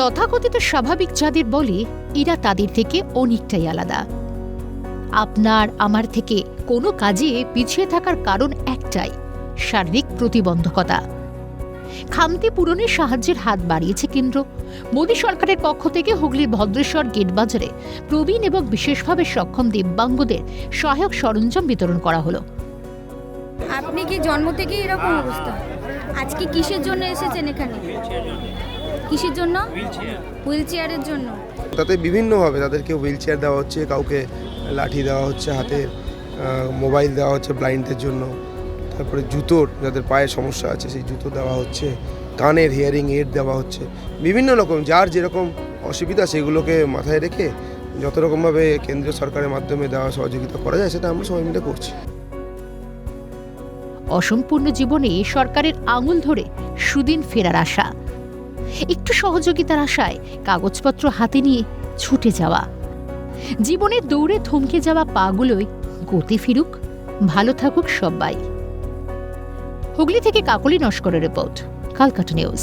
তথাকথিত স্বাভাবিক যাদের বলে এরা তাদের থেকে অনেকটাই আলাদা। আপনার আমার থেকে কোনো কাজে পিছিয়ে থাকার কারণ একটাই, শারীরিক প্রতিবন্ধকতা। খামতি পূরণে সাহায্যের হাত বাড়িয়েছে কেন্দ্র। মোদী সরকারের পক্ষ থেকে হুগলির ভদ্রেশ্বর গেট বাজারে প্রবীণ এবং বিশেষভাবে সক্ষম দিব্যাঙ্গদের সহায়ক সরঞ্জাম বিতরণ করা হলো। আপনি কি জন্ম থেকেই এরকম অবস্থা? আজকে কিসের জন্য এসেছেন এখানে? কিসের জন্য? হুইল চেয়ারের জন্য। তাতে বিভিন্নভাবে তাদেরকে হুইল চেয়ার দেওয়া হচ্ছে, কাউকে লাঠি দেওয়া হচ্ছে, হাতে মোবাইল দেওয়া হচ্ছে ব্লাইন্ডদের জন্য, তারপরে জুতোর, যাদের পায়ে সমস্যা আছে সেই জুতো দেওয়া হচ্ছে, কানের হিয়ারিং এড দেওয়া হচ্ছে, বিভিন্ন রকম যার যেরকম অসুবিধা সেগুলোকে মাথায় রেখে যত রকমভাবে কেন্দ্রীয় সরকারের মাধ্যমে দেওয়া সহযোগিতা করা যায় সেটা আমরা সবাই মিলে করছি। অসম্পূর্ণ জীবনে সরকারের আঙুল ধরে সুদিন ফেরার আশা, একটু সহযোগিতার আশায় কাগজপত্র হাতে নিয়ে ছুটে যাওয়া, জীবনের দৌড়ে থমকে যাওয়া পাগুলোই গতি ফিরুক, ভালো থাকুক সবাই। হুগলি থেকে কাকলি নস্করের রিপোর্ট, কালকাটা নিউজ।